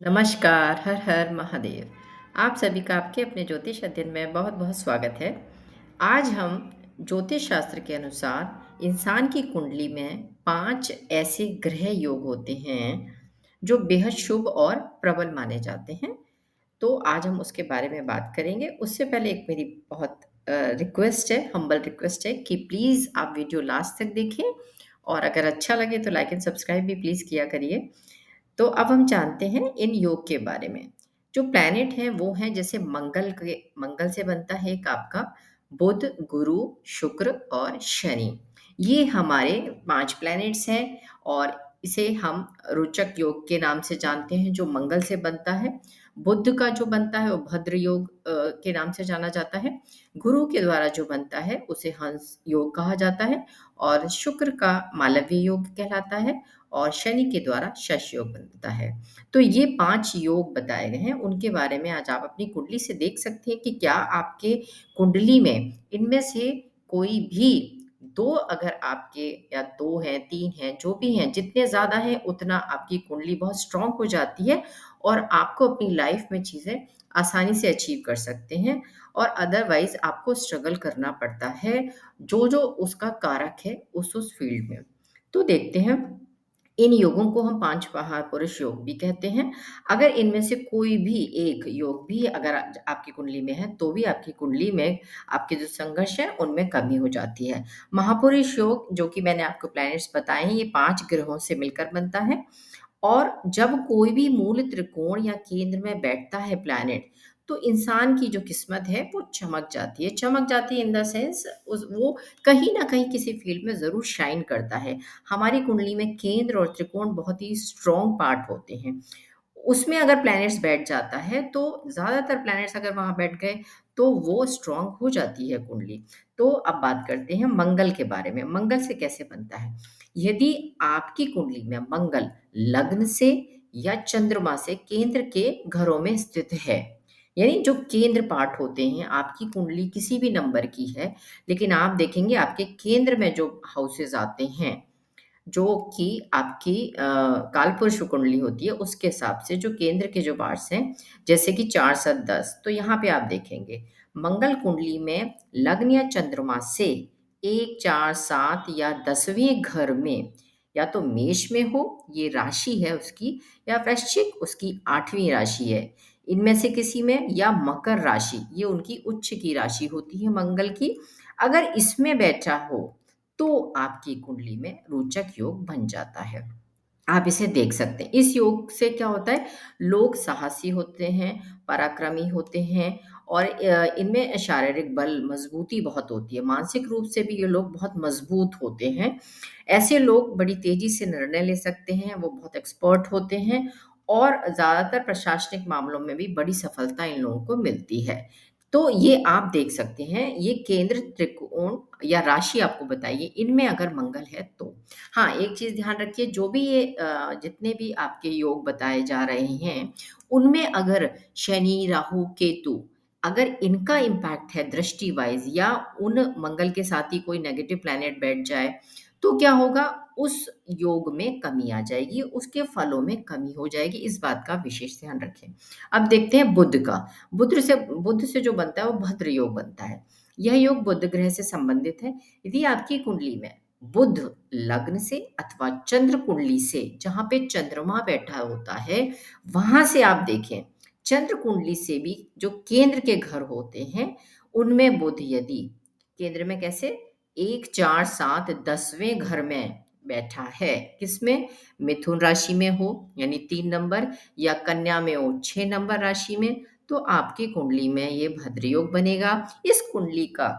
नमस्कार, हर हर महादेव। आप सभी का आपके अपने ज्योतिष अध्ययन में बहुत-बहुत स्वागत है। आज हम ज्योतिष शास्त्र के अनुसार इंसान की कुंडली में 5 ऐसे ग्रह योग होते हैं, जो बेहद शुभ और प्रबल माने जाते हैं। तो आज हम उसके बारे में बात करेंगे। उससे पहले एक मेरी बहुत रिक्वेस्ट है, हम्बल रिक्वेस्ट है कि प्लीज़ आप वीडियो लास्ट तक देखें और अगर अच्छा लगे तो लाइक एंड सब्सक्राइब भी प्लीज़ किया करिए। तो अब हम जानते हैं इन योग के बारे में। जो प्लैनेट हैं वो हैं जैसे मंगल से बनता है एक आपका बुध, गुरु, शुक्र और शनि। ये हमारे 5 प्लैनेट्स हैं और इसे हम रोचक योग के नाम से जानते हैं जो मंगल से बनता है। बुध का जो बनता है वो भद्र योग के नाम से जाना जाता है। गुरु के द्वारा जो बनता है उसे हंस योग कहा जाता है और शुक्र का मालवीय योग कहलाता है और शनि के द्वारा शश योग बनता है। तो ये 5 योग बताए गए हैं, उनके बारे में आज आप अपनी कुंडली से देख सकते हैं कि क्या आपके कुंडली में इनमें से कोई भी 2 अगर आपके या 2 हैं, 3 हैं, जो भी हैं, जितने ज़्यादा हैं उतना आपकी कुंडली बहुत स्ट्रॉन्ग हो जाती है और आपको अपनी लाइफ में चीज़ें आसानी से अचीव कर सकते हैं और अदरवाइज़ आपको स्ट्रगल करना पड़ता है, जो-जो उसका कारक है उस फील्ड में। तो देखते हैं, इन योगों को हम 5 महापुरुष योग भी कहते हैं। अगर इनमें से कोई भी एक योग भी अगर आपकी कुंडली में है, तो भी आपकी कुंडली में आपके जो संघर्ष हैं, उनमें कमी हो जाती है। महापुरुष योग जो कि मैंने आपको प्लैनेट्स बताए हैं, ये 5 ग्रहों से मिलकर बनता है और जब कोई भी मूल त्रिकोण या केंद्र में बैठता है प्लैनेट, तो इंसान की जो किस्मत है वो चमक जाती है। चमक जाती है इन द सेंस उस वो कहीं न कहीं किसी फ़ील्ड में ज़रूर शाइन करता है। हमारी कुंडली में केंद्र और त्रिकोण बहुत ही स्ट्रॉन्ग पार्ट होते हैं। उसमें अगर प्लैनेट्स बैठ जाता है तो ज़्यादातर प्लैनेट्स अगर वहाँ बैठ गए तो वो स्ट्रॉन्ग हो जाती है कुंडली। तो अब बात करते हैं मंगल के बारे में। मंगल से कैसे बनता है? यदि आपकी कुंडली में मंगल लग्न से या चंद्रमा से केंद्र के घरों में स्थित है, यानी जो केंद्र पार्ट होते हैं, आपकी कुंडली किसी भी नंबर की है, लेकिन आप देखेंगे आपके केंद्र में जो हाउसेज़ आते हैं, जो कि आपकी कालपुरुष कुंडली होती है, उसके हिसाब से जो केंद्र के जो पार्ट्स हैं, जैसे कि 4, 7, 10 तो यहाँ पे आप देखेंगे, मंगल कुंडली में लग्न या चंद्रमा से 1, 4, 7 या 10वें घर में या तो मेष में हो, ये राशि है उसकी या वृश्चिक उसकी 8वीं राशि है। इनमें से किसी में या मकर राशि, ये उनकी उच्च की राशि होती है मंगल की। अगर इसमें बैठा हो तो आपकी कुंडली में रोचक योग बन जाता है। आप इसे देख सकते हैं। इस योग से क्या होता है, लोग साहसी होते हैं, पराक्रमी होते हैं और इनमें शारीरिक बल, मज़बूती बहुत होती है। मानसिक रूप से भी ये लोग बहुत मज़बूत होते हैं। ऐसे लोग बड़ी तेज़ी से निर्णय ले सकते हैं, वो बहुत एक्सपर्ट होते हैं और ज़्यादातर प्रशासनिक मामलों में भी बड़ी सफलता इन लोगों को मिलती है। तो ये आप देख सकते हैं, ये केंद्र, त्रिकोण या राशि आपको बताइए, इनमें अगर मंगल है तो। हाँ, एक चीज़ ध्यान रखिए जो भी ये जितने भी आपके योग बताए जा रहे हैं, उनमें अगर शनि, राहु, केतु अगर इनका इम्पैक्ट है दृष्टि वाइज़ या उन मंगल के साथ ही कोई नेगेटिव प्लैनेट बैठ जाए, तो क्या होगा उस योग में कमी आ जाएगी, उसके फलों में कमी हो जाएगी, इस बात का विशेष ध्यान रखें। अब देखते हैं बुध से जो बनता है वो भद्र योग बनता है। यह योग बुध ग्रह से संबंधित है। यदि आपकी कुंडली में बुध लग्न से अथवा चंद्र कुंडली से जहाँ पे चंद्रमा बैठा होता है, वहाँ से आप देखें, चंद्र कुंडली से भी जो केंद्र के घर होते हैं, उनमें बुध यदि केंद्र में कैसे 1, 4, 7, 10वें घर में बैठा है, किसमें? मिथुन राशि में हो यानी 3 नंबर या कन्या में हो 6 नंबर राशि में, तो आपकी कुंडली में ये भद्र योग बनेगा। इस कुंडली का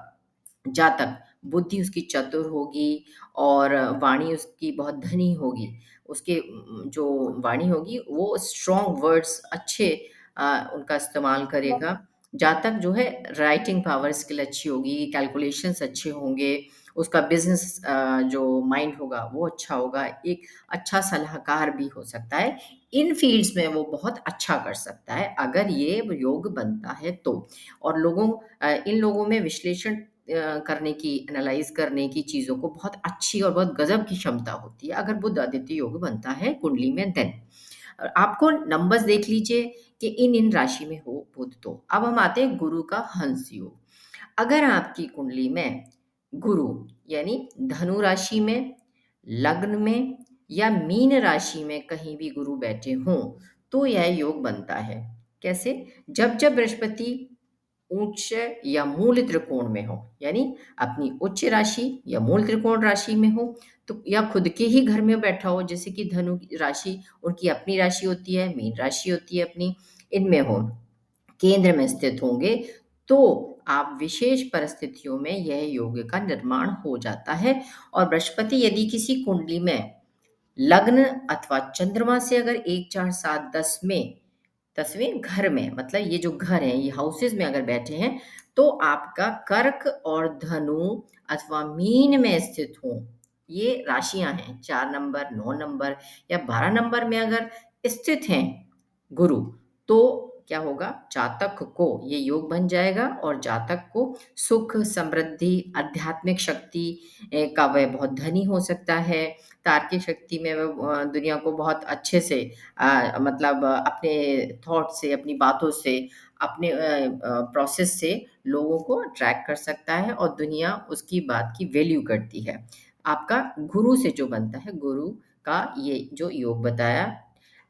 जातक बुद्धि उसकी चतुर होगी और वाणी उसकी बहुत धनी होगी। उसके जो वाणी होगी वो स्ट्रॉन्ग वर्ड्स अच्छे उनका इस्तेमाल करेगा। जातक जो है राइटिंग पावर स्किल अच्छी होगी, कैलकुलेशंस अच्छे होंगे, उसका बिज़नेस जो माइंड होगा वो अच्छा होगा, एक अच्छा सलाहकार भी हो सकता है। इन फ़ील्ड्स में वो बहुत अच्छा कर सकता है अगर ये योग बनता है तो। और इन लोगों में विश्लेषण करने की, एनालाइज़ करने की चीज़ों को बहुत अच्छी और बहुत गज़ब की क्षमता होती है, अगर बुध आदित्य योग बनता है कुंडली में देन। आपको नंबर्स देख लीजिए कि इन राशि में हो बुध। तो अब हम आते हैं गुरु का हंस योग। अगर आपकी कुंडली में गुरु यानी धनु राशि में, लग्न में या मीन राशि में कहीं भी गुरु बैठे हों तो यह योग बनता है। कैसे? जब जब बृहस्पति उच्च या मूल त्रिकोण में हो, यानी अपनी उच्च राशि या मूल त्रिकोण राशि में हो, तो या खुद के ही घर में बैठा हो, जैसे कि धनु की राशि उनकी अपनी राशि होती है, मीन राशि होती है अपनी, इनमें हो, केंद्र में स्थित होंगे, तो आप विशेष परिस्थितियों में यह योग का निर्माण हो जाता है। और बृहस्पति यदि किसी कुंडली में लग्न अथवा चंद्रमा से अगर 1 4 7 10 में 10वें घर में, मतलब ये जो घर हैं ये हाउसेस में अगर बैठे हैं, तो आपका कर्क और धनु अथवा मीन में स्थित हो, ये राशियां हैं 4 नंबर, 9 नंबर या 12 नंबर में अगर स्थित हैं गुरु, तो क्या होगा, जातक को ये योग बन जाएगा और जातक को सुख, समृद्धि, आध्यात्मिक शक्ति का वह बहुत धनी हो सकता है। तार्किक शक्ति में वह दुनिया को बहुत अच्छे से मतलब अपने थॉट से, अपनी बातों से, अपने प्रोसेस से लोगों को अट्रैक्ट कर सकता है और दुनिया उसकी बात की वैल्यू करती है। आपका गुरु से जो बनता है, गुरु का ये जो योग बताया,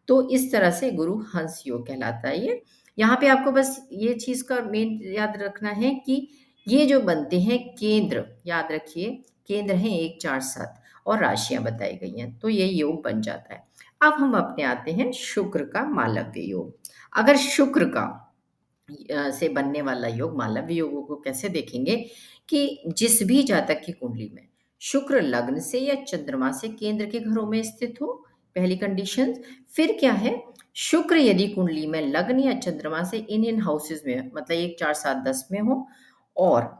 तो इस तरह से गुरु हंस योग कहलाता है ये। यहाँ पे आपको बस ये चीज़ का मेन याद रखना है कि ये जो बनते हैं केंद्र, याद रखिए, केंद्र हैं 1 4 7 और राशियाँ बताई गई हैं, तो ये योग बन जाता है। अब हम अपने आते हैं शुक्र का मालव्य योग। अगर शुक्र का से बनने वाला योग, मालव्य योगों को कैसे देखेंगे कि जिस भी जातक की कुंडली में शुक्र लग्न से या चंद्रमा से केंद्र के घरों में स्थित हो, पहली कंडीशन। फिर क्या है, शुक्र यदि कुंडली में लग्न या चंद्रमा से इन हाउसेस में, मतलब 1 4 7 10 में हो, और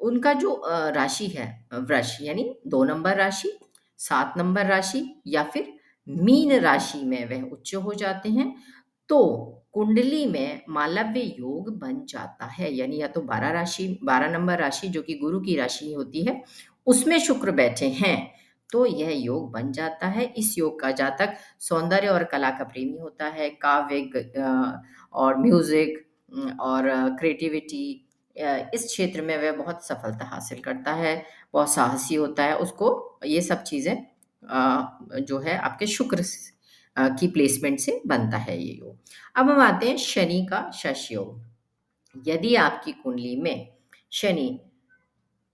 उनका जो राशि है वृष यानी 2 नंबर राशि, 7 नंबर राशि या फिर मीन राशि में वह उच्च हो जाते हैं, तो कुंडली में मालव्य योग बन जाता है। यानी या तो 12 राशि, 12 नंबर राशि जो कि गुरु की राशि होती है, उसमें शुक्र बैठे हैं, तो यह योग बन जाता है। इस योग का जातक सौंदर्य और कला का प्रेमी होता है, काव्य और म्यूजिक और क्रिएटिविटी, इस क्षेत्र में वह बहुत सफलता हासिल करता है, बहुत साहसी होता है, उसको ये सब चीज़ें जो है आपके शुक्र की प्लेसमेंट से बनता है ये योग। अब हम आते हैं शनि का शश योग। यदि आपकी कुंडली में शनि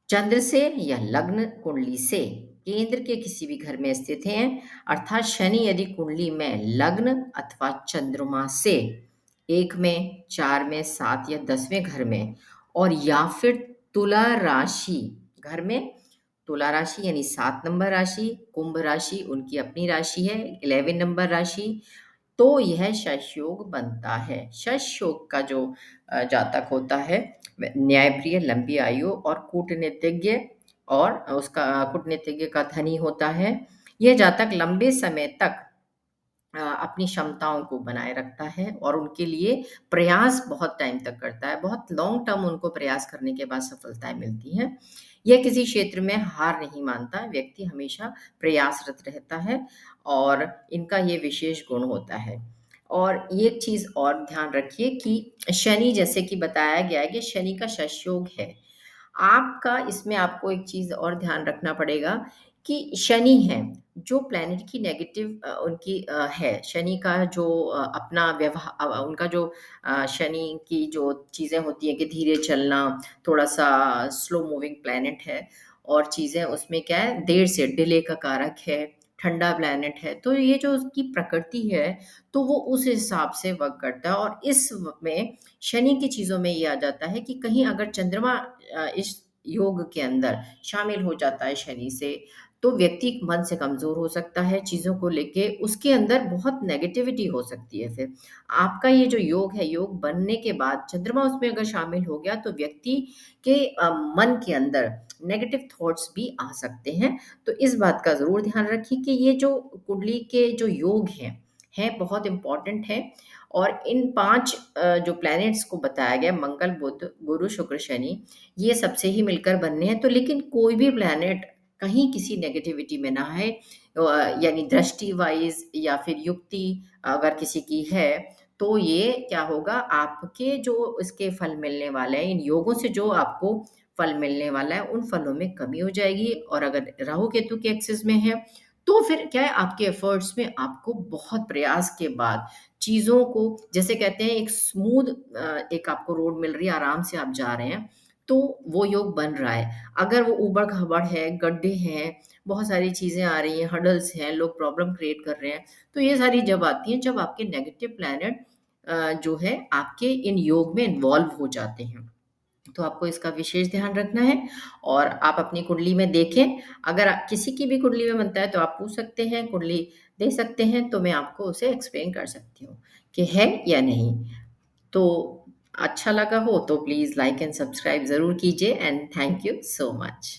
चंद्र से या लग्न कुंडली से केंद्र के किसी भी घर में स्थित हैं, अर्थात शनि यदि कुंडली में लग्न अथवा चंद्रमा से 1 में, 4 में, 7 या 10वें घर में, और या फिर तुला राशि घर में, तुला राशि यानी 7 नंबर राशि, कुंभ राशि उनकी अपनी राशि है, 11 नंबर राशि, तो यह शश योग बनता है। शश योग का जो जातक होता है वह न्यायप्रिय, लंबी आयु और कूटनीतिज्ञ, और उसका कूटनीतिज्ञ का धनी होता है। यह जातक लंबे समय तक अपनी क्षमताओं को बनाए रखता है और उनके लिए प्रयास बहुत टाइम तक करता है, बहुत लॉन्ग टर्म उनको प्रयास करने के बाद सफलताएं मिलती हैं। यह किसी क्षेत्र में हार नहीं मानता, व्यक्ति हमेशा प्रयासरत रहता है और इनका ये विशेष गुण होता है। और ये एक चीज़ और ध्यान रखिए कि शनि, जैसे कि बताया गया है कि शनि का शश योग है, आपका इसमें आपको एक चीज़ और ध्यान रखना पड़ेगा कि शनि है, जो प्लैनेट की नेगेटिव उनकी है, शनि का जो अपना उनका जो शनि की जो चीज़ें होती हैं कि धीरे चलना, थोड़ा-सा स्लो मूविंग प्लैनेट है, और चीज़ें उसमें क्या है, देर से डिले का कारक है, ठंडा प्लैनेट है, तो ये जो उसकी प्रकृति है, तो वो उस हिसाब से वर्क करता है। और इस में शनि की चीज़ों में ये आ जाता है कि कहीं अगर चंद्रमा इस योग के अंदर शामिल हो जाता है शनि से, तो व्यक्ति मन से कमज़ोर हो सकता है, चीज़ों को लेके उसके अंदर बहुत नेगेटिविटी हो सकती है फिर। आपका ये जो योग है, योग बनने के बाद चंद्रमा उसमें अगर शामिल हो गया, तो व्यक्ति के मन के अंदर नेगेटिव थॉट्स भी आ सकते हैं। तो इस बात का ज़रूर ध्यान रखिए कि ये जो कुंडली के जो योग हैं बहुत इम्पोर्टेंट हैं, और इन 5 जो प्लैनेट्स को बताया गया, मंगल, बुध, गुरु, शुक्र, शनि, ये सबसे ही मिलकर बनने हैं। तो लेकिन कोई भी प्लैनेट कहीं किसी नेगेटिविटी में ना है, यानी दृष्टि वाइज़ या फिर युक्ति अगर किसी की है, तो ये क्या होगा आपके जो इसके फल मिलने वाले हैं, इन योगों से जो आपको फल मिलने वाला है, उन फलों में कमी हो जाएगी और अगर राहु केतु के एक्सिस में है, तो फिर क्या है आपके एफर्ट्स में आपको बहुत प्रयास के बाद चीज़ों को जैसे कहते हैं एक स्मूथ एक आपको रोड मिल रही है, आराम से आप जा रहे हैं, तो वो योग बन रहा है। अगर वो ऊबड़-खाबड़ है, गड्ढे हैं, बहुत सारी चीज़ें आ रही हैं, हर्डल्स हैं, लोग प्रॉब्लम क्रिएट कर रहे हैं, तो ये सारी जब आती हैं, जब आपके नेगेटिव प्लैनेट जो है आपके इन योग में इन्वॉल्व हो जाते हैं। तो आपको इसका विशेष ध्यान रखना है और आप अपनी कुंडली में देखें, अगर किसी की भी कुंडली में बनता है तो आप पूछ सकते हैं, कुंडली दे सकते हैं, तो मैं आपको उसे एक्सप्लेन कर सकती हूँ कि है या नहीं। तो अच्छा लगा हो तो प्लीज़ लाइक एंड सब्सक्राइब ज़रूर कीजिए and thank you so much.